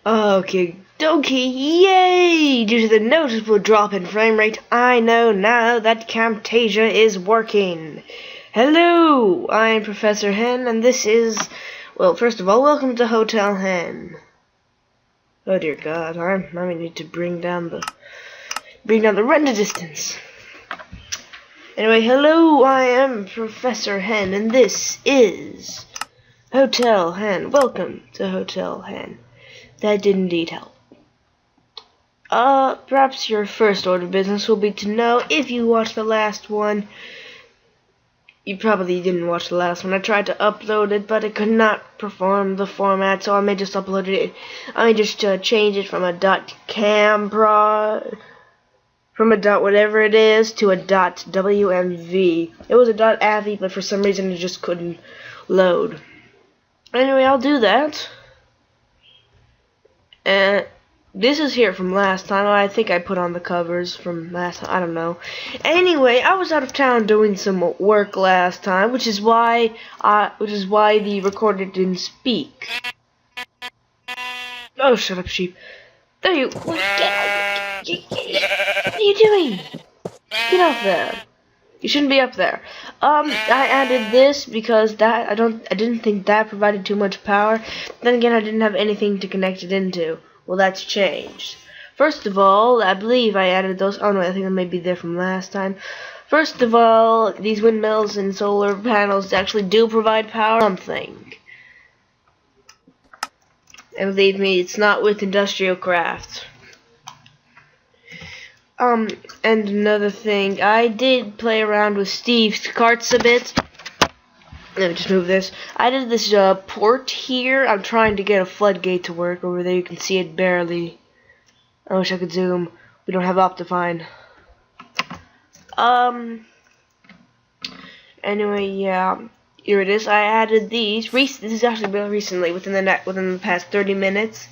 Okay, dokie, yay! Due to the noticeable drop in frame rate, I know now that Camtasia is working. Hello, I am Professor Henn, and this is, well, first of all, welcome to Hotel Henn. Oh dear God, I need to bring down the render distance. Anyway, hello, I am Professor Henn, and this is Hotel Henn. Welcome to Hotel Henn. That did indeed help. Perhaps your first order of business will be to know if you watched the last one. You probably didn't watch the last one. I tried to upload it, but it could not perform the format, so I may just upload it. I may just change it from a .camprod, from a .whatever it is, to a .wmv. It was a .avi, but for some reason it just couldn't load. Anyway, I'll do that. And this is here from last time. I think I put on the covers from last time. I don't know. Anyway, I was out of town doing some work last time, which is why the recorder didn't speak. Oh, shut up, sheep! There you. What are you doing? Get off there. You shouldn't be up there. I added this because I didn't think that provided too much power. Then again, I didn't have anything to connect it into. Well, that's changed. First of all, I believe I added those. Oh no, I think that may be there from last time. First of all, these windmills and solar panels actually do provide power. Something. And believe me, it's not with industrial craft. And another thing, I did play around with Steve's carts a bit. Let me just move this. I did this port here. I'm trying to get a floodgate to work. Over there you can see it barely. I wish I could zoom. We don't have Optifine. Anyway, yeah. Here it is. I added these. This is actually real recently, within the past 30 minutes.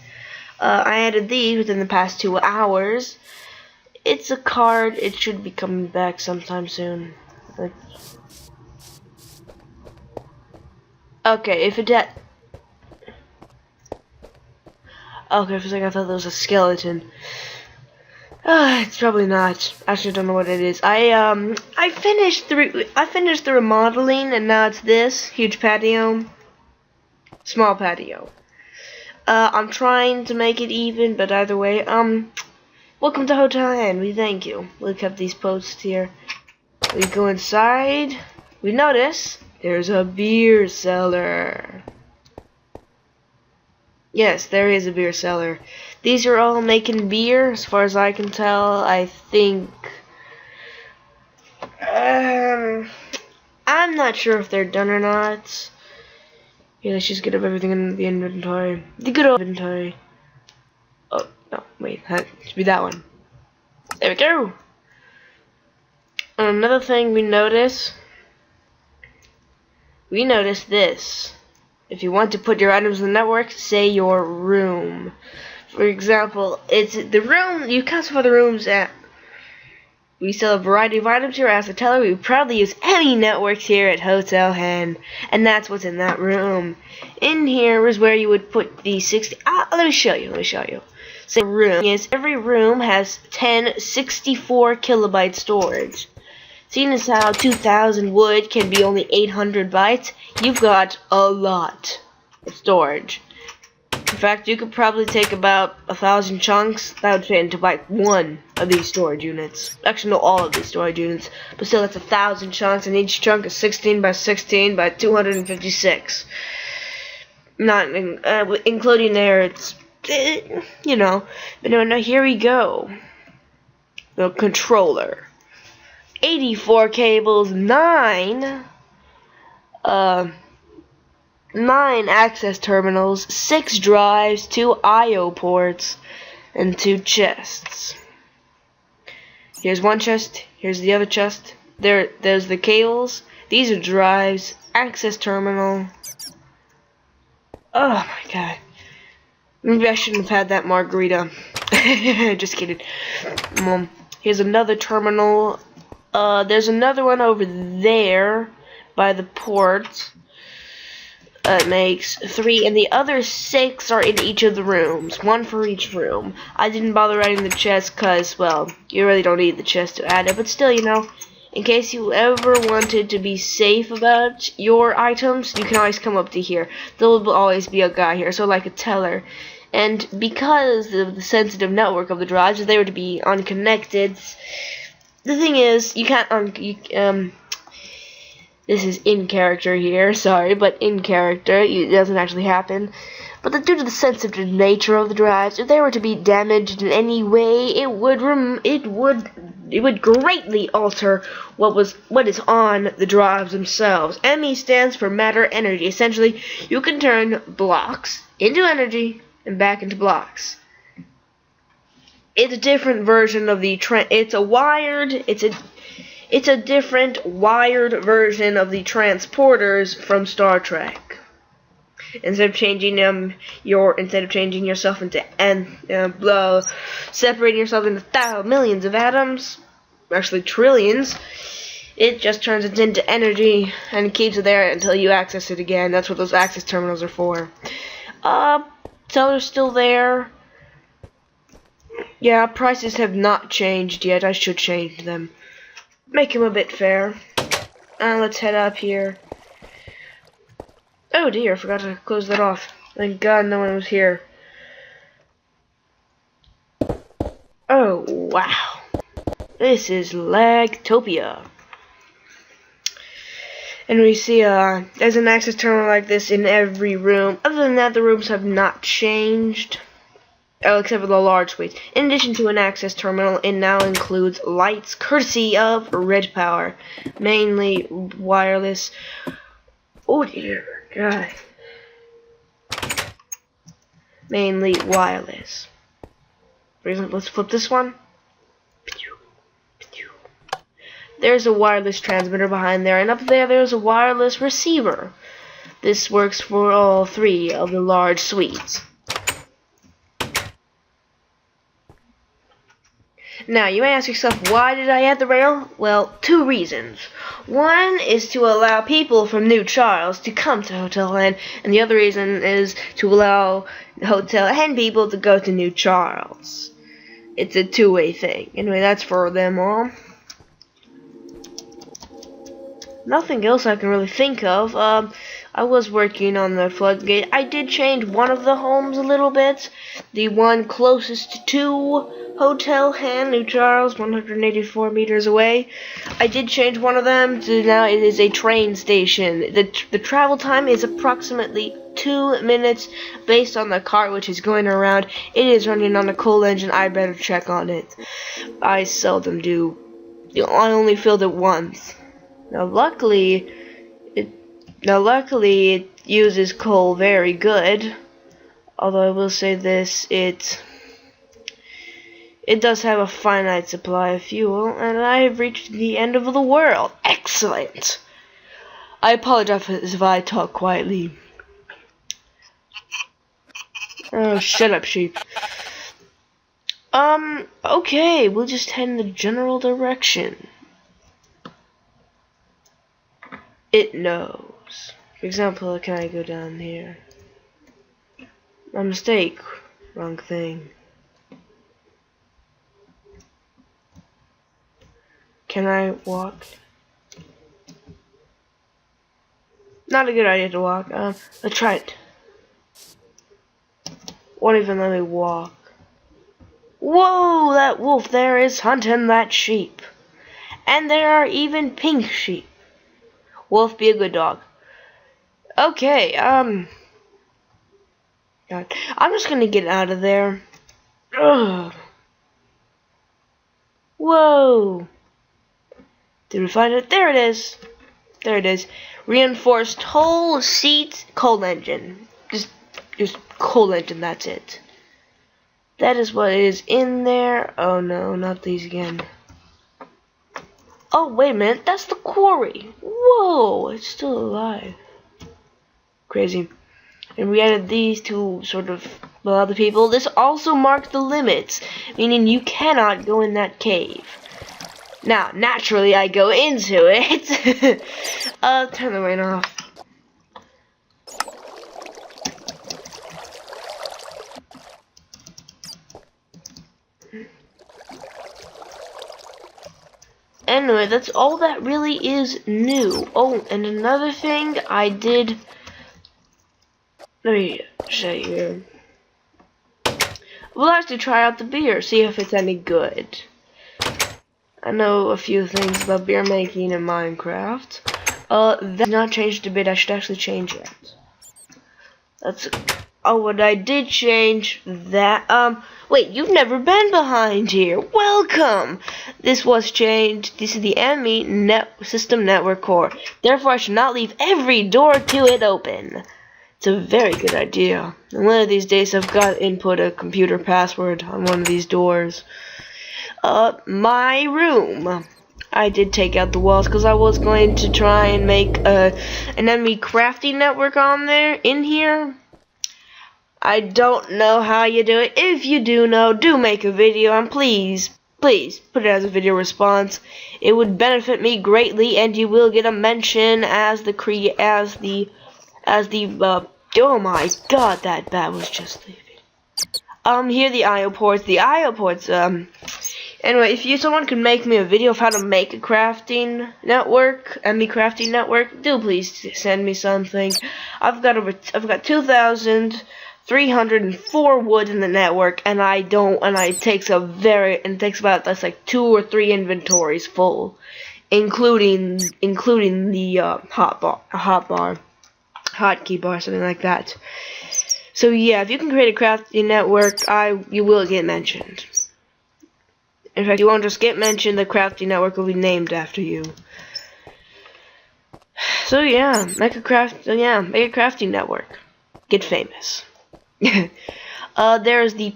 I added these within the past 2 hours. It's a card. It should be coming back sometime soon. Okay, if it did. Okay, for a second I thought that was a skeleton. It's probably not. Actually, I don't know what it is. I finished the remodeling, and now it's this huge patio, small patio. I'm trying to make it even, but either way, welcome to Hotel Henn. We thank you. Look up these posts here. We go inside. We notice there's a beer cellar. Yes, there is a beer cellar. These are all making beer, as far as I can tell. I think. I'm not sure if they're done or not. Yeah, let's just get up everything in the inventory. The good old inventory. Oh, no, wait. That should be that one. There we go. Another thing we notice this. If you want to put your items in the network, say your room. For example, it's the room, you can classify the rooms at. We sell a variety of items here. As a teller, we proudly use any networks here at Hotel Henn, and that's what's in that room. In here is where you would put the 60. Let me show you. So room is every room has 10 64 kilobyte storage. Seeing as how 2,000 wood can be only 800 bytes, you've got a lot of storage. In fact, you could probably take about 1,000 chunks. That would fit into like one of these storage units. Actually, no, all of these storage units. But still, that's 1,000 chunks, and each chunk is 16 by 16 by 256. Not including there, it's you know. But no, now here we go. The controller. 84 cables, 9 access terminals, 6 drives, 2 I/O ports, and 2 chests. Here's one chest, here's the other chest. There's the cables. These are drives, access terminal. Oh my god. Maybe I shouldn't have had that margarita. Just kidding. Here's another terminal. There's another one over there by the port. makes 3, and the other 6 are in each of the rooms. 1 for each room. I didn't bother writing the chest because, well, you really don't need the chest to add it, but still, you know, in case you ever wanted to be safe about your items, you can always come up to here. There will always be a guy here, so like a teller. And because of the sensitive network of the drives, if they were to be unconnected, the thing is, you can't this is in character here, sorry, but in character, it doesn't actually happen. But due to the sensitive nature of the drives, if they were to be damaged in any way, it would greatly alter what is on the drives themselves. ME stands for matter energy. Essentially, you can turn blocks into energy and back into blocks. It's a different version of the it's a different wired version of the transporters from Star Trek. Instead of changing yourself into separating yourself into millions of atoms, actually trillions, it just turns it into energy and keeps it there until you access it again. That's what those access terminals are for. Seller's still there. Yeah, prices have not changed yet. I should change them. Make him a bit fair. Let's head up here. Oh dear, I forgot to close that off. Thank God no one was here. Oh, wow. This is Lagtopia. And we see there's an access terminal like this in every room. Other than that, the rooms have not changed. Oh, except for the large suites. In addition to an access terminal, it now includes lights courtesy of Red Power. Mainly wireless. Oh dear God. Mainly wireless. For example, let's flip this one. There's a wireless transmitter behind there, and up there's a wireless receiver. This works for all 3 of the large suites. Now, you may ask yourself, why did I add the rail? Well, 2 reasons. One is to allow people from New Charles to come to Hotel Henn, and the other reason is to allow Hotel Henn people to go to New Charles. It's a two-way thing. Anyway, that's for them all. Nothing else I can really think of. I was working on the floodgate. I did change one of the homes a little bit. The one closest to Hotel Henn, New Charles, 184 meters away. I did change one of them to now it is a train station. The travel time is approximately 2 minutes based on the cart which is going around. It is running on a coal engine. I better check on it. I seldom do. I only filled it once. Now luckily it uses coal very good. Although I will say this, it does have a finite supply of fuel, and I have reached the end of the world. Excellent! I apologize if I talk quietly. Oh, shut up, sheep. Okay, we'll just head in the general direction. It knows. For example, can I go down here? My mistake. Wrong thing. Can I walk? Not a good idea to walk. Let's try it. Won't even let me walk. Whoa, that wolf there is hunting that sheep. And there are even pink sheep. Wolf, be a good dog. Okay, God. I'm just gonna get out of there. Ugh. Whoa. Did we find it? There it is. There it is. Reinforced whole seat coal engine. Just coal engine, that's it. That is what is in there. Oh no, not these again. Oh, wait a minute, that's the quarry. Whoa, it's still alive. Crazy. And we added these to sort of allow the people. This also marked the limits, meaning you cannot go in that cave. Now, naturally, I go into it. Turn the rain off. anyway, that's all that really is new. Oh, and another thing I did. Let me show you. We'll actually try out the beer, see if it's any good. I know a few things about beer making in Minecraft. That's not changed a bit. I should actually change it. That's. Oh, what I did change that. Wait, you've never been behind here. Welcome. This was changed. This is the enemy system network core. Therefore, I should not leave every door to it open. It's a very good idea. And one of these days, I've got to input a computer password on one of these doors. My room. I did take out the walls because I was going to try and make an enemy crafting network in here. I don't know how you do it. If you do know, do make a video, and please put it as a video response. It would benefit me greatly, and you will get a mention as the oh my god, that was just leaving. Here are the IO ports. The IO ports, anyway, if someone could make me a video of how to make a crafting network, crafting network, do please send me something. I've got 2,304 wood in the network, and it takes about that's like 2 or 3 inventories full, including the hotkey bar, something like that. So yeah, if you can create a crafting network, you will get mentioned. In fact, you won't just get mentioned, the crafting network will be named after you. So yeah, make a crafting network. Get famous. There was the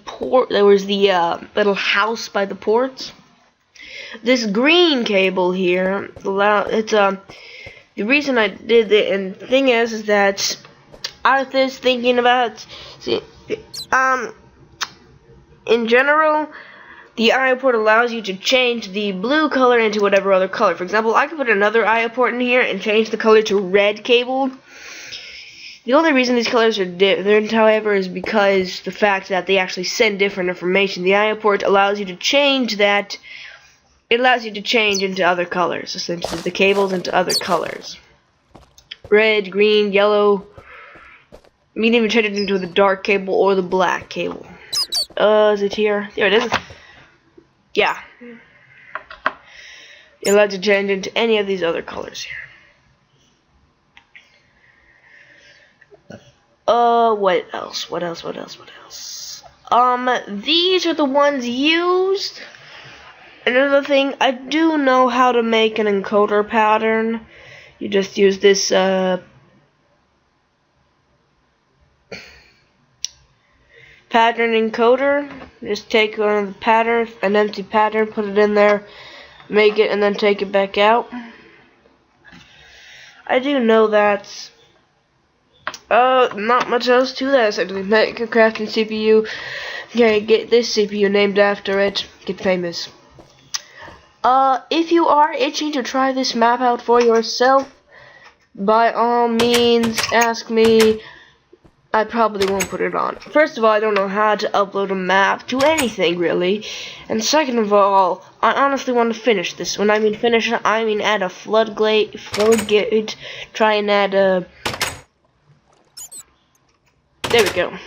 little house by the ports. This green cable here, the reason I did it, and the thing is that I was thinking about, in general, the IO port allows you to change the blue color into whatever other color. For example, I could put another IO port in here and change the color to red cable. The only reason these colors are different, however, is because the fact that they actually send different information. The IO port allows you to change that. It allows you to change into other colors, essentially the cables into other colors. Red, green, yellow. You can even change it into the dark cable or the black cable. Is it here? There it is. Yeah. You're allowed to change into any of these other colors here. What else? These are the ones used. Another thing, I do know how to make an encoder pattern. You just use this, pattern encoder. Just take one of the pattern, an empty pattern, put it in there, make it, and then take it back out. I do know that. Not much else to that. Essentially, make a crafting CPU. Okay, get this CPU named after it. Get famous. If you are itching to try this map out for yourself, by all means, ask me. I probably won't put it on. First of all, I don't know how to upload a map to anything, really. And second of all, I honestly want to finish this. When I mean finish, I mean add a floodgate, try and add a... There we go.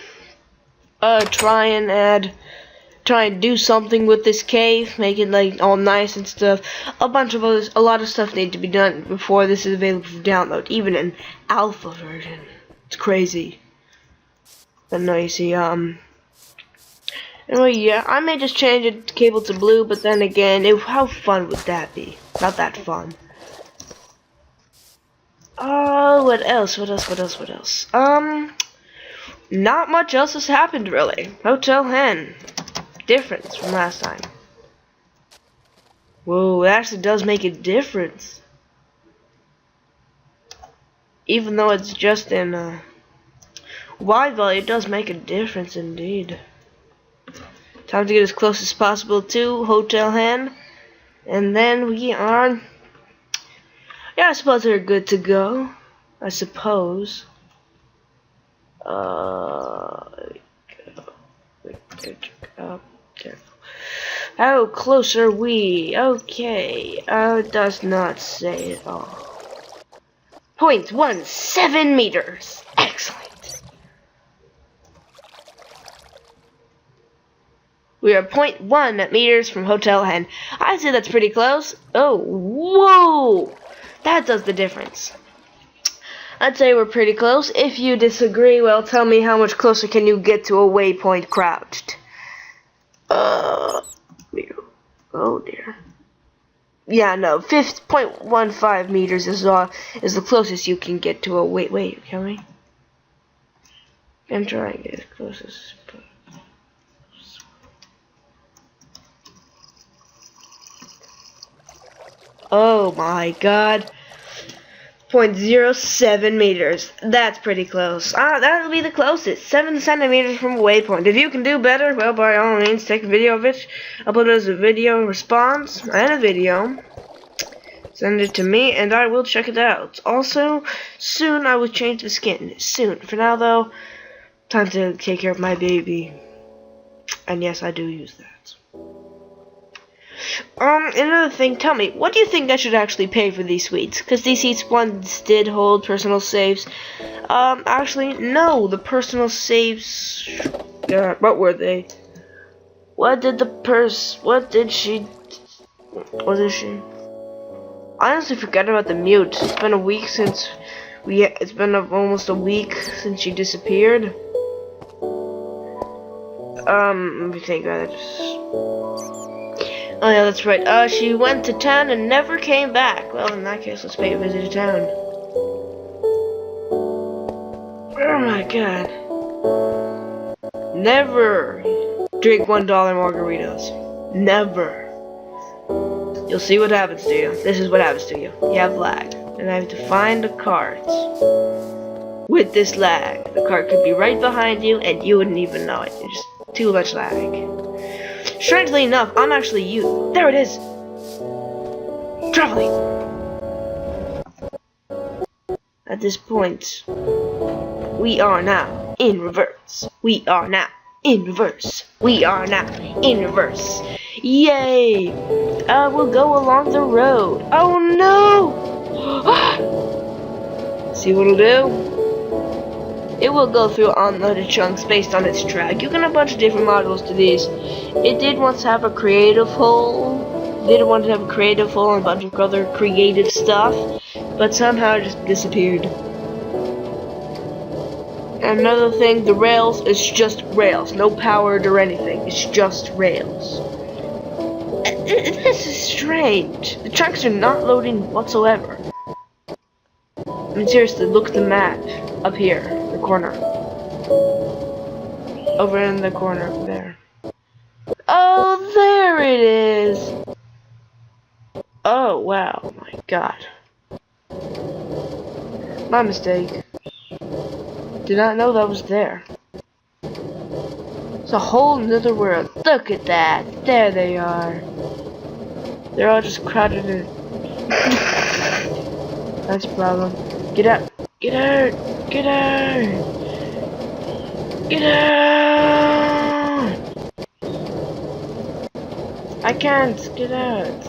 Try and do something with this cave, make it like all nice and stuff. A lot of stuff needs to be done before this is available for download, even an alpha version. It's crazy. But no, you see, anyway, yeah, I may just change the cable to blue, but then again, how fun would that be? Not that fun. What else? Not much else has happened, really. Hotel Henn. Difference from last time. Whoa, it actually does make a difference. Even though it's just in wide value, it does make a difference indeed. Time to get as close as possible to Hotel Henn. And then we are... Yeah, I suppose they're good to go. I suppose. How close are we? Okay. It does not say at all. 0.17 meters. Excellent. We are 0.1 meters from Hotel Henn. I say that's pretty close. Oh, whoa! That does the difference. I'd say we're pretty close. If you disagree, well, tell me how much closer can you get to a waypoint crouched. Oh dear. Yeah, no, 0.15 meters is the closest you can get to a wait, can we? I'm trying to get as close as. Oh my god. 0.07 meters. That's pretty close. That'll be the closest. 7 centimeters from a waypoint. If you can do better, well, by all means, take a video of it. Upload it as a video response and a video. Send it to me, and I will check it out. Also, soon I will change the skin. Soon. For now, though, time to take care of my baby. And yes, I do use that. Another thing, tell me, what do you think I should actually pay for these suites? Because these suites once did hold personal saves. Actually, no, the personal saves, what were they? What is she? I honestly forgot about the mute. It's been a week since it's been almost a week since she disappeared. Let me think about it. Oh yeah, that's right. She went to town and never came back. Well, in that case, let's pay a visit to town. Oh my god. Never drink $1 margaritas. Never. You'll see what happens to you. This is what happens to you. You have lag. And I have to find the cards. With this lag, the card could be right behind you and you wouldn't even know it. It's just too much lag. Strangely enough, I'm actually you. There it is. Traveling. At this point, we are now in reverse. We are now in reverse. We are now in reverse. Yay! We'll go along the road. Oh no! See what it'll do? It will go through unloaded chunks based on its track. You can have a bunch of different models to these. It did once have a creative hole. Did want to have a creative hole and a bunch of other creative stuff, but somehow it just disappeared. And another thing, the rails is just rails, no powered or anything. It's just rails. This is strange. The chunks are not loading whatsoever. I mean, seriously, look at the map up here, the corner. Over in the corner there. Oh, there it is. Oh, wow, my god. My mistake. Did not know that was there. It's a whole nother world. Look at that. There they are. They're all just crowded in. That's a problem. Get out. Get out. Get out. Get out. I can't. Get out.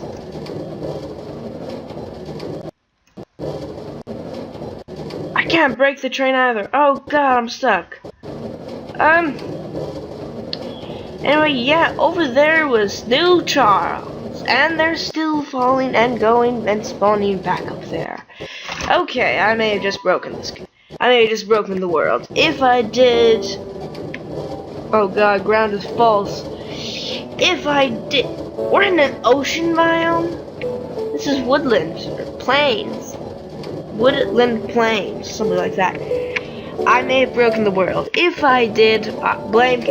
I can't break the train either. Oh god, I'm stuck. Anyway, yeah, over there was New Charles, and they're still falling and going and spawning back up there. Okay, I may have just broken this. I may have just broken the world. If I did, oh god, ground is false. If I did, we're in an ocean biome. This is woodland or plains. Woodland plains, something like that. I may have broken the world. If I did, I blame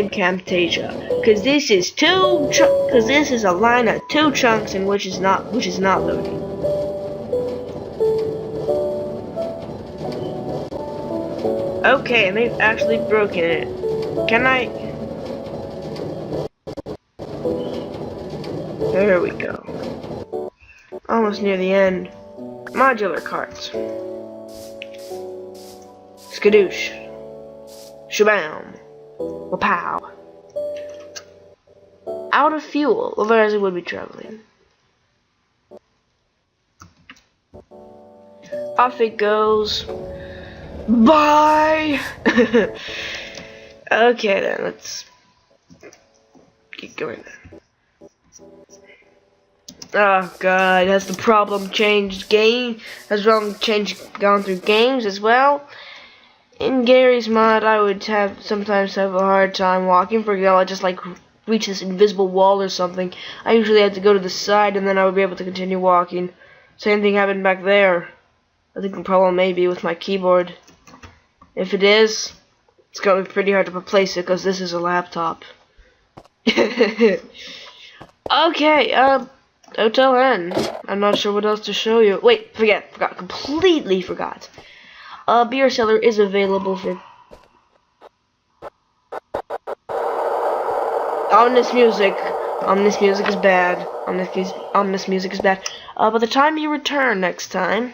Camtasia, because this is a line of 2 chunks, and which is not loading. Okay, I may have actually broken it. Can I? There we go. Almost near the end. Modular carts. Skadoosh. Shabam. Wapow. out of fuel, otherwise it would be traveling. Off it goes. Bye! Okay then, let's keep going then. Oh god, has the problem changed game? Has the problem gone through games as well? In Gary's mod, I would sometimes have a hard time walking. For example, I just like reach this invisible wall or something. I usually had to go to the side and then I would be able to continue walking. Same thing happened back there. I think the problem may be with my keyboard. If it is, it's gonna be pretty hard to replace it because this is a laptop. Okay, Hotel Henn. I'm not sure what else to show you. Wait, completely forgot. Beer cellar is available for ominous music. Ominous music is bad. Ominous music is bad. By the time you return next time,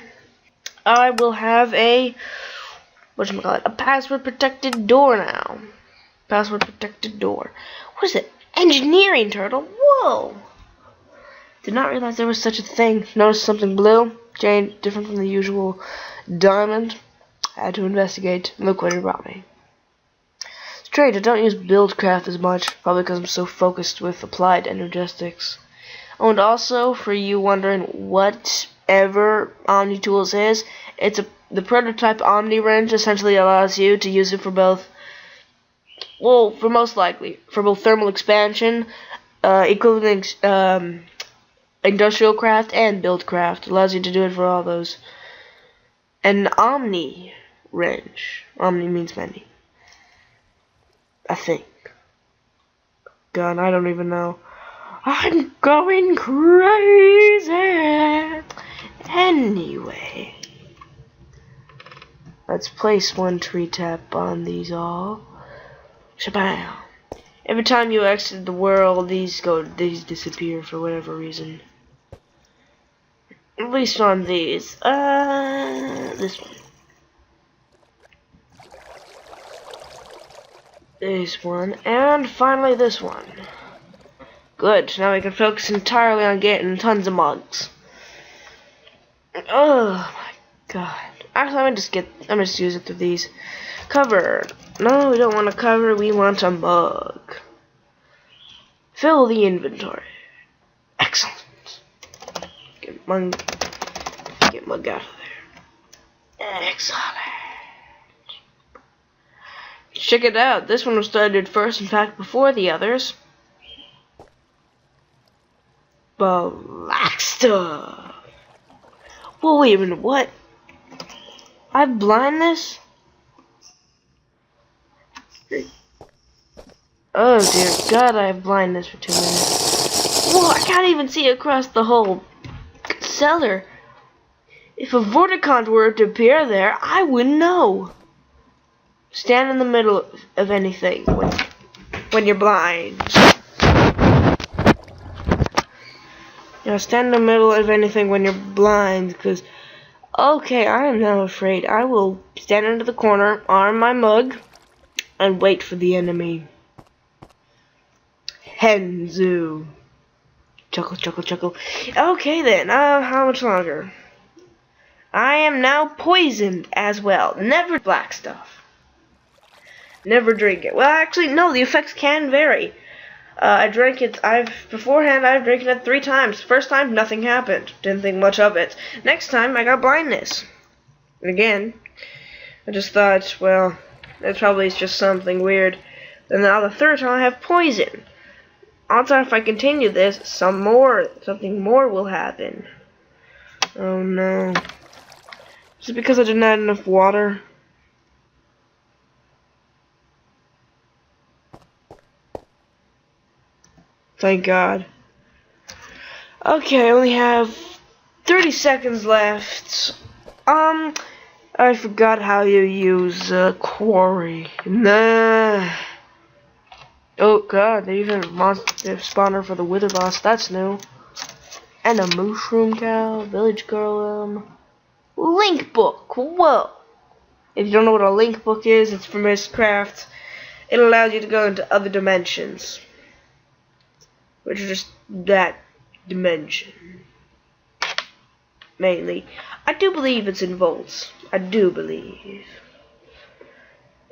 I will have a a password protected door now. Password protected door. What is it? Engineering turtle. Whoa. Did not realize there was such a thing. Noticed something blue. Jane, different from the usual diamond. Had to investigate. Look what it brought me. Strange, I don't use Buildcraft as much, probably because I'm so focused with applied energetics. Oh, and also, for you wondering whatever OmniTools is, the prototype Omni wrench essentially allows you to use it for both, well, for most likely, for both thermal expansion, equivalent industrial craft, and Buildcraft. It allows you to do it for all those. An Omni wrench. Omni means many. I think. God, I don't even know. I'm going crazy. Anyway, let's place one tree tap on these all. Shabam. Every time you exit the world, these disappear for whatever reason. At least on these. This one. This one, and finally this one. Good, now we can focus entirely on getting tons of mugs. Oh my god. Actually, I'm gonna just use it through these. Cover. No, we don't want a cover, we want a mug. Fill the inventory. Excellent. Get mug out of there. Excellent. Check it out. This one was started first, in fact, before the others. Black stuff. Well, wait a minute. What? I have blindness? Oh dear God, I have blindness for 2 minutes. Whoa, I can't even see across the whole cellar. If a vorticon were to appear there, I wouldn't know. Stand in the middle of anything when you're blind. You know, stand in the middle of anything when you're blind, because, okay, I am now afraid. I will stand into the corner, arm my mug, and wait for the enemy. Henn Zoo. Chuckle, chuckle, chuckle. Okay then, how much longer? I am now poisoned as well. Never black stuff. Never drink it. Well, actually, no, the effects can vary. I drank it, beforehand, I've drank it 3 times. First time, nothing happened. Didn't think much of it. Next time, I got blindness. And again, I just thought, well, it probably is just something weird. Then now the 3rd time, I have poison. Odds are if I continue this, something more will happen. Oh no. Is it because I didn't add enough water? Thank God. Okay, I only have 30 seconds left. I forgot how you use quarry. Nah. Oh God, they even have monster spawner for the Wither boss. That's new. And a mushroom cow, village girl. Link book. Whoa. If you don't know what a link book is, it's from Mistcraft. It allows you to go into other dimensions. which is just that dimension. Mainly. I do believe it's in volts. I do believe.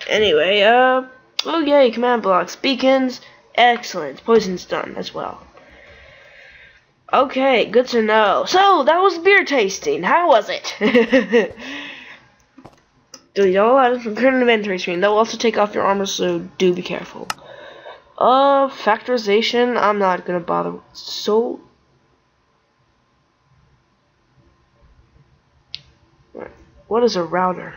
Anyway, oh yay, command blocks, beacons, excellent. Poison's done as well. Okay, good to know. So, that was beer tasting. How was it? Delete all items from current inventory screen. That will also take off your armor, so do be careful. Factorization, I'm not gonna bother. So, what is a router?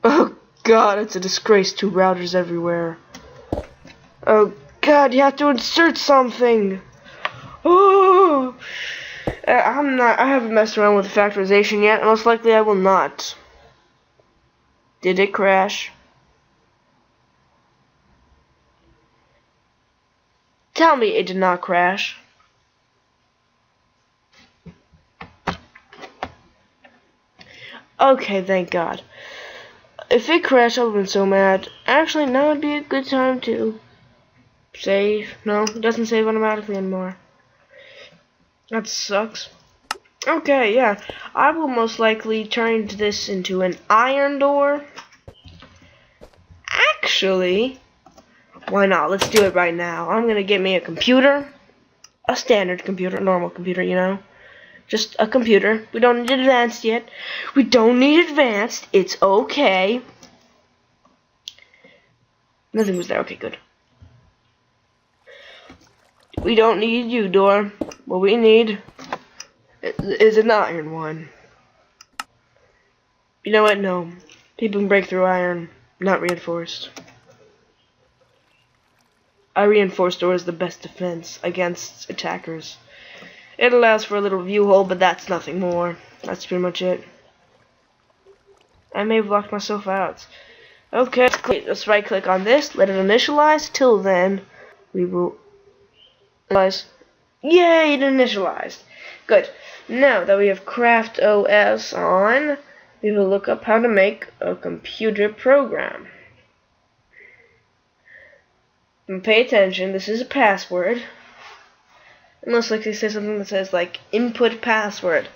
Oh god, it's a disgrace. 2 routers everywhere. Oh god, you have to insert something. Oh, I haven't messed around with factorization yet. Most likely I will not. Did it crash? Tell me it did not crash. Okay, thank God. If it crashed, I would have been so mad. Actually, now would be a good time to save. No, it doesn't save automatically anymore. That sucks. Okay, yeah. I will most likely turn this into an iron door. Actually, why not? Let's do it right now. I'm gonna get me a computer. A standard computer, normal computer, you know. Just a computer. We don't need advanced yet. We don't need advanced. It's okay. Nothing was there. Okay, good. We don't need you, door. What we need is an iron one. You know what? No. People can break through iron, not reinforced. A reinforced door is the best defense against attackers. It allows for a little view hole, but that's nothing more. That's pretty much it. I may have locked myself out. Okay, let's right click on this, let it initialize. Till then, we will initialize. Yay, it initialized. Good. Now that we have Craft OS on, we will look up how to make a computer program. And pay attention, this is a password. Unless like they say something that says like input password.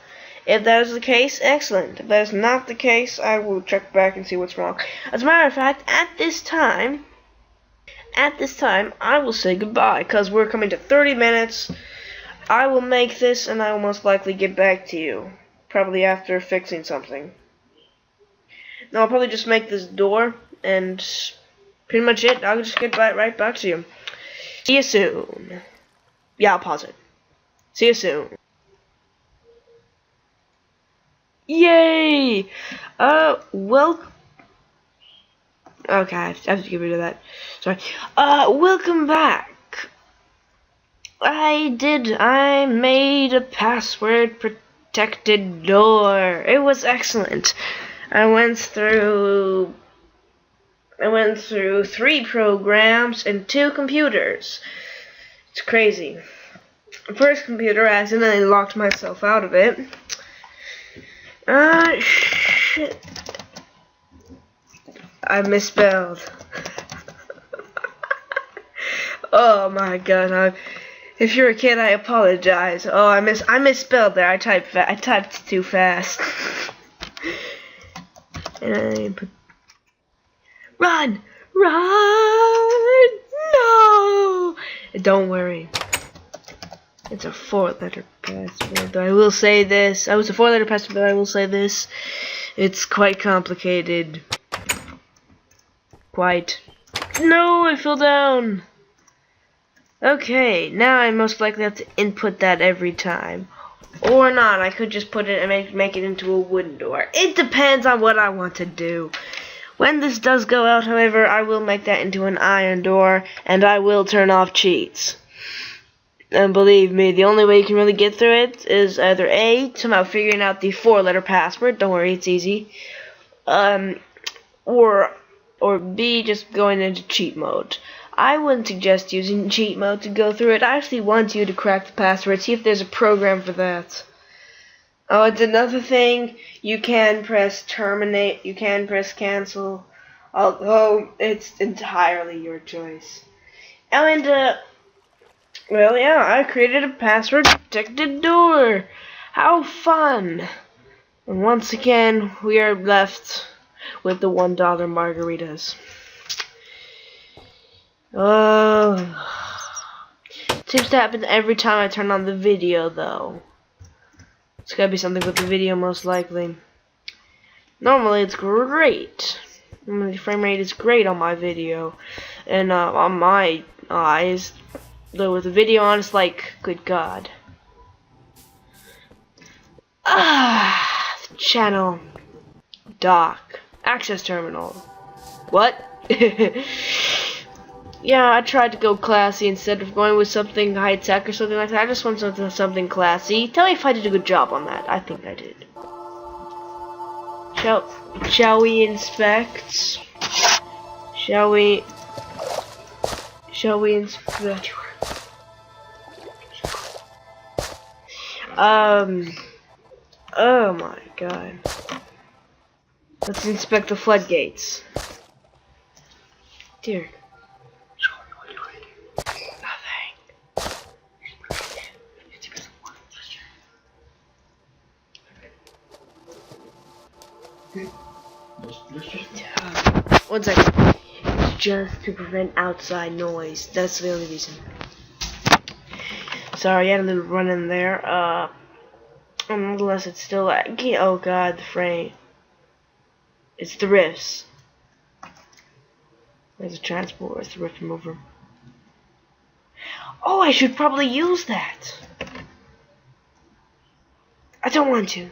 If that is the case, excellent. If that is not the case, I will check back and see what's wrong. As a matter of fact, at this time, I will say goodbye, because we're coming to 30 minutes. I will make this, and I will most likely get back to you. Probably after fixing something. No, I'll probably just make this door, and pretty much it. I'll just get right back to you. See you soon. Yeah, I'll pause it. See you soon. Yay! Well... Okay, I have to get rid of that. Sorry. Welcome back. I made a password protected door. It was excellent. I went through 3 programs and 2 computers. It's crazy. The first computer, I accidentally locked myself out of it. Shit. I misspelled. Oh my god. If you're a kid, I apologize. Oh, I misspelled there. I typed too fast. And I put run! No! Don't worry. It's a 4-letter password. I will say this. It's a 4-letter password, but I will say this. It's quite complicated. Quite. No, I fell down. Okay, now I most likely have to input that every time. Or not. I could just put it and make it into a wooden door. It depends on what I want to do. When this does go out, however, I will make that into an iron door, and I will turn off cheats. And believe me, the only way you can really get through it is either A, somehow figuring out the 4-letter password. Don't worry, it's easy. Or B, just going into cheat mode. I wouldn't suggest using cheat mode to go through it. I actually want you to crack the password. See if there's a program for that. Oh, it's another thing. You can press terminate. You can press cancel. Although it's entirely your choice. Oh, and well, yeah, I created a password protected door. How fun! And once again, we are left with the $1 margaritas. Seems to happen every time I turn on the video, though. It's gotta be something with the video, most likely. Normally, it's great. The frame rate is great on my video, and on my eyes. Though with the video on, it's like, good God. Channel. Dock. Access terminal. What? Yeah, I tried to go classy instead of going with something high-tech or something like that. I just want something classy. Tell me if I did a good job on that. I think I did. Shall we inspect? Shall we inspect? Oh my God. Let's inspect the floodgates. Dear. One second. Just to prevent outside noise. That's the only reason. Sorry, I had a little run in there. Unless it's still laggy. Oh God, the frame. It's the rifts. There's a transport. It's the rift remover. Oh, I should probably use that. I don't want to.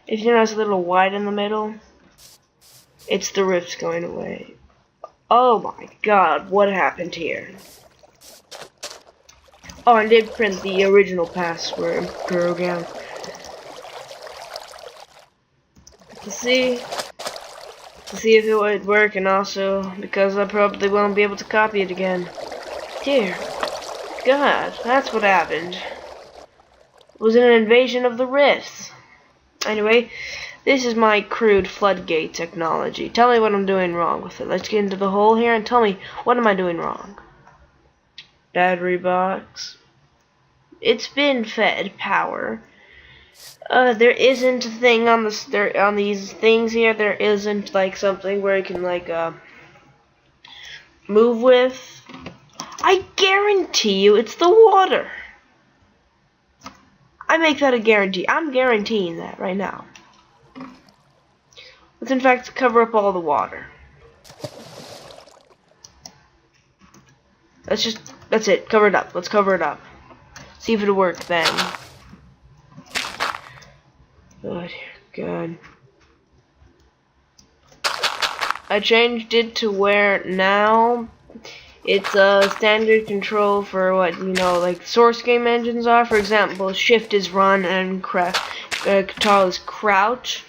If you notice a little white in the middle, it's the rifts going away. Oh my God, what happened here? Oh, I did print the original password program. To see if it would work, and also because I probably won't be able to copy it again. Dear God, that's what happened. It was an invasion of the rifts. Anyway, this is my crude floodgate technology. Tell me what I'm doing wrong with it. Let's get into the hole here and tell me, what am I doing wrong? Battery box. It's been fed power. There isn't a thing on on these things here. There isn't like something where you can like move with. I guarantee you, it's the water. I make that a guarantee. I'm guaranteeing that right now. Let's in fact cover up all the water. That's it. Cover it up. Let's cover it up. See if it'll work then. Oh dear God. I changed it to where now it's a standard control for what, you know, like source game engines are. For example, shift is run and control is crouch.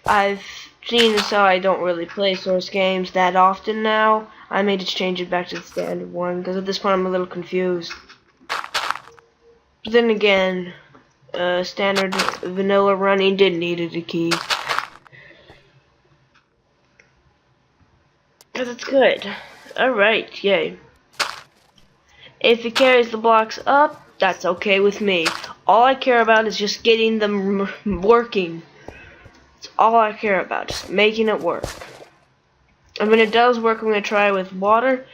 I've seen as how I don't really play source games that often now. I made it change it back to the standard one because at this point I'm a little confused. But then again, standard vanilla running didn't need a key. Because it's good. Alright, yay. If it carries the blocks up, that's okay with me. All I care about is just getting them working. That's all I care about, just making it work. And when it does work, I'm going to try with water.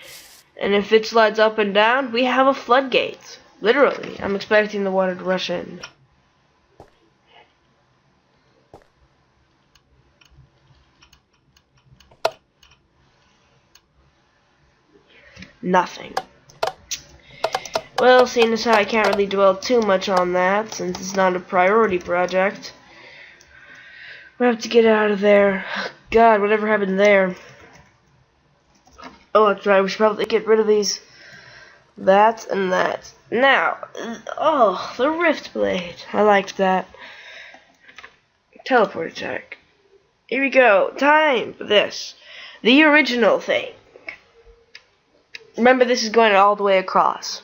And if it slides up and down, we have a floodgate. Literally, I'm expecting the water to rush in. Nothing. Well, seeing as how I can't really dwell too much on that, since it's not a priority project, we have to get out of there. God, whatever happened there. Oh, that's right, we should probably get rid of these. That and that. Now, oh, the rift blade. I liked that. Teleport attack. Here we go. Time for this. The original thing. Remember, this is going all the way across.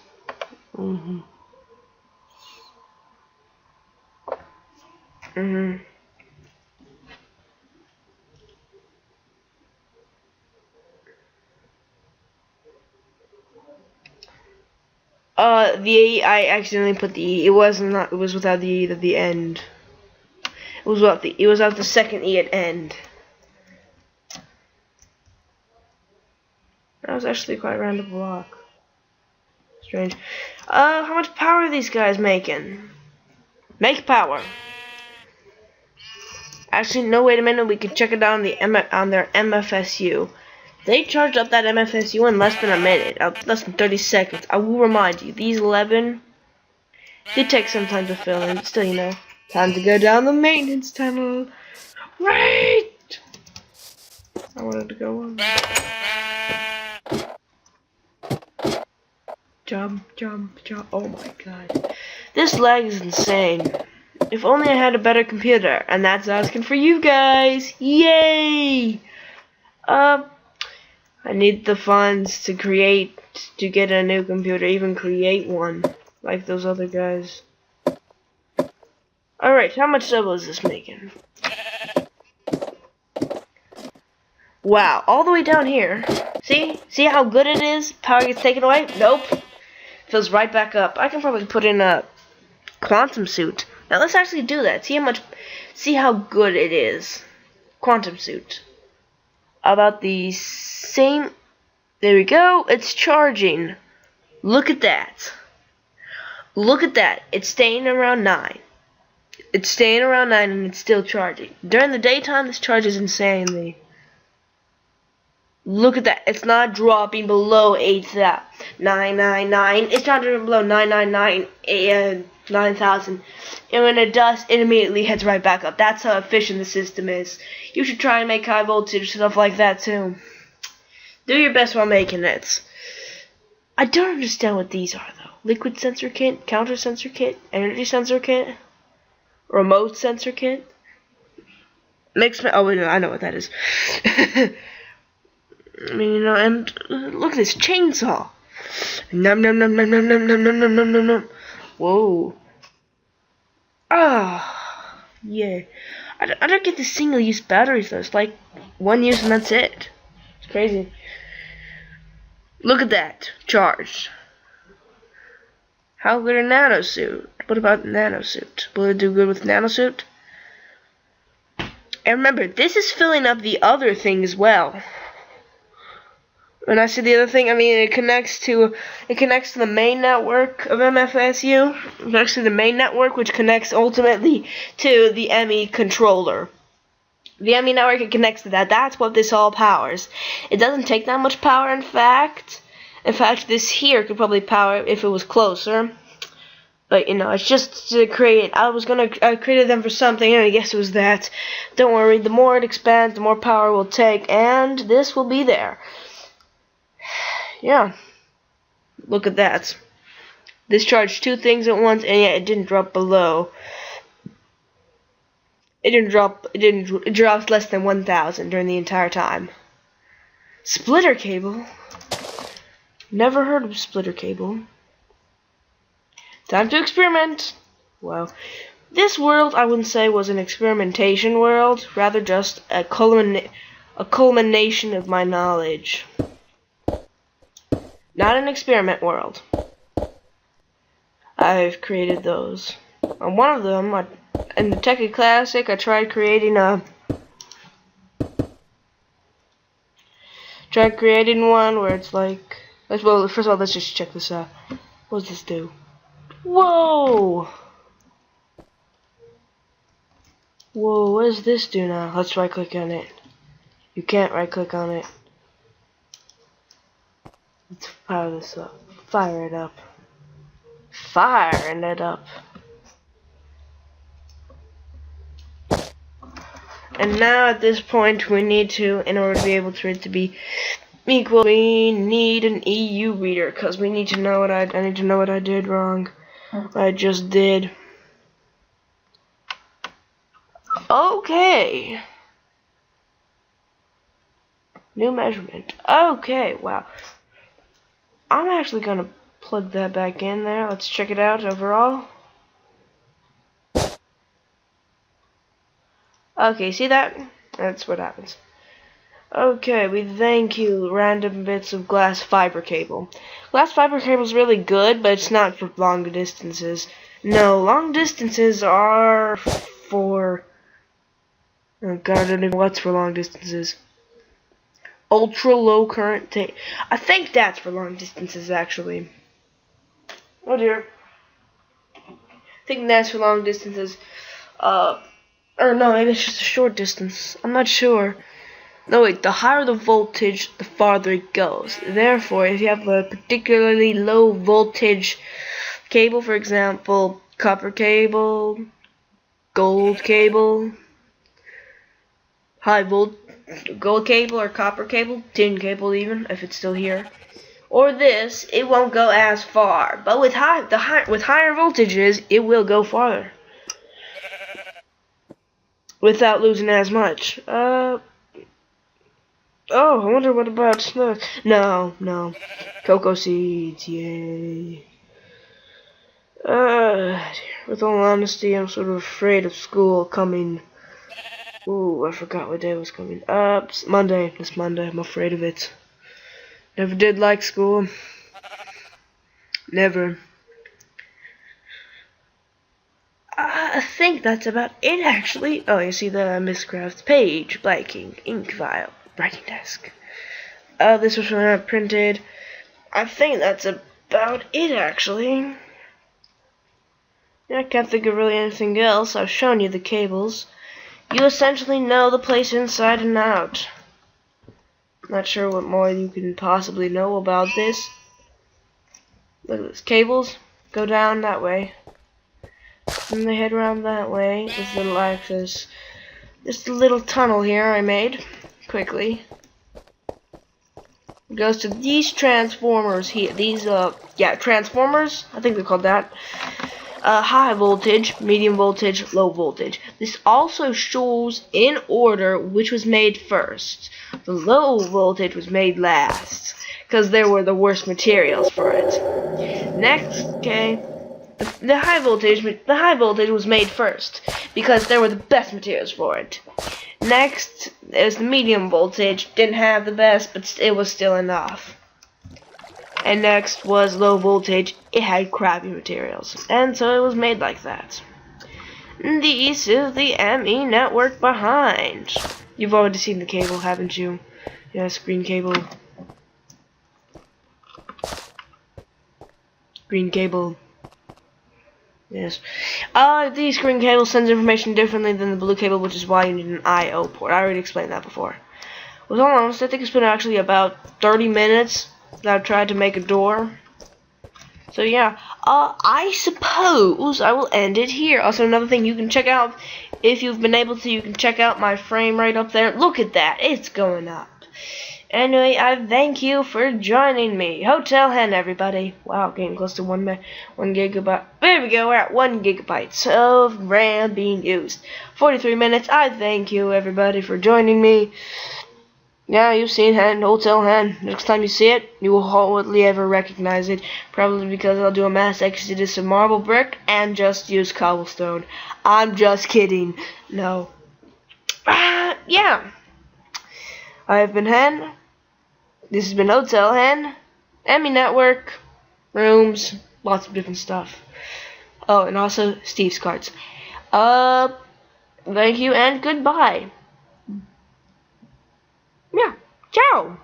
I accidentally put the E. It was without the E at the end. It was without the second E at end. That was actually quite a random block. Strange. How much power are these guys making? Make power. Actually, no, wait a minute. We can check it out on their MFSU. They charged up that MFSU in less than a minute, less than 30 seconds. I will remind you, these 11 did take some time to fill in, but still, you know, time to go down the maintenance tunnel. Right! I wanted to go on. Jump, jump, jump. Oh my god. This lag is insane. If only I had a better computer, and that's asking for you guys. Yay! I need the funds to get a new computer, even create one, like those other guys. Alright, how much double is this making? Wow, all the way down here. See how good it is? Power gets taken away? Nope. Fills right back up. I can probably put in a quantum suit. Now let's actually do that. See how good it is. Quantum suit. About the same. There we go. It's charging. Look at that. Look at that. It's staying around 9. It's staying around 9 and it's still charging. During the daytime, this charges insanely. Look at that. It's not dropping below 8,000. 999. It's not dropping below 999 and 9,000. And when it does, it immediately heads right back up. That's how efficient the system is. You should try and make high voltage stuff like that too. Do your best while making it. I don't understand what these are though. Liquid sensor kit, counter sensor kit, energy sensor kit, remote sensor kit. Oh wait, no, I know what that is. I mean, you know, and look at this chainsaw. Num num num num num num num num num num num num. Whoa. Ah, yeah. I don't get the single-use batteries though. It's like one use and that's it. It's crazy. Look at that. Charged. How good a nanosuit? What about nanosuit? Will it do good with nanosuit? And remember, this is filling up the other thing as well. When I say the other thing, I mean it connects to the main network of MFSU. It connects to the main network, which connects ultimately to the ME controller. The ME network, it connects to that. That's what this all powers. It doesn't take that much power, in fact. In fact, this here could probably power it if it was closer. But you know, it's just to create. I created them for something, and I guess it was that. Don't worry. The more it expands, the more power it will take, and this will be there. Yeah, look at that. This charged 2 things at once, and yet it didn't drop below. It dropped less than 1,000 during the entire time. Splitter cable? Never heard of splitter cable. Time to experiment. Well, this world I wouldn't say was an experimentation world, rather just a culmination of my knowledge. Not an experiment world. I've created those. On one of them, in the Tekkit Classic, I tried creating one where it's like. Well, first of all, let's just check this out. What does this do? Whoa! Whoa, what does this do now? Let's right click on it. You can't right click on it. Let's fire this up. Fire it up. Firing it up. And now at this point we need to, in order to be able for it to be equal, we need an EU reader, because we need to know what I need to know what I did wrong. I just did. Okay. New measurement. Okay, wow. I'm actually gonna plug that back in there. Let's check it out overall. Okay, see that? That's what happens. Okay, we thank you. Random bits of glass fiber cable. Glass fiber cable is really good, but it's not for long distances. No, long distances are for... Oh god, I don't know what's for long distances. Ultra low current tape. I think that's for long distances, actually. Oh dear. I think that's for long distances. Or no, maybe it's just a short distance. I'm not sure. No, wait, the higher the voltage, the farther it goes. Therefore, if you have a particularly low voltage cable, for example, copper cable, gold cable, high volt gold cable or copper cable, tin cable even, if it's still here, or this, it won't go as far. But with higher voltages, it will go farther without losing as much. Oh, I wonder what about snow. No. Cocoa seeds, yay. With all honesty, I'm sort of afraid of school coming. Ooh, I forgot what day was coming. It's Monday. It's Monday. I'm afraid of it. Never did like school. Never. I think that's about it, actually. Oh, you see the Miss Craft page, blanking, ink vial, writing desk. This was when I printed. I think that's about it, actually. I can't think of really anything else. I've shown you the cables. You essentially know the place inside and out. Not sure what more you can possibly know about this. Look at this. Cables go down that way. And they head around that way. This little access. This little tunnel here I made quickly. It goes to these transformers here. These transformers. I think they're called that. High voltage, medium voltage, low voltage. This also shows in order which was made first. The low voltage was made last, because there were the worst materials for it. Next, okay, the high voltage was made first, because there were the best materials for it. Next, there's the medium voltage. Didn't have the best, but it was still enough. And next was low voltage. It had crappy materials, and so it was made like that. This is the ME network behind. You've already seen the cable, haven't you? Yes, green cable. Green cable. Yes. These green cable sends information differently than the blue cable, which is why you need an I/O port. I already explained that before. With all honesty, I think it's been actually about 30 minutes that I've tried to make a door. So yeah, I suppose I will end it here. Also, another thing you can check out, if you've been able to, you can check out my frame rate up there. Look at that, it's going up. Anyway, I thank you for joining me. Hotel Henn, everybody. Wow, getting close to 1 gigabyte. There we go, we're at 1 gigabyte of RAM being used. 43 minutes. I thank you, everybody, for joining me. Yeah, you've seen Henn, Hotel Henn. Next time you see it, you will hardly ever recognize it. Probably because I'll do a mass exodus of marble brick and just use cobblestone. I'm just kidding. No. Yeah. I've been Henn. This has been Hotel Henn. ME Network. Rooms. Lots of different stuff. Oh, and also Steve's cards. Thank you and goodbye. Yeah. Ciao.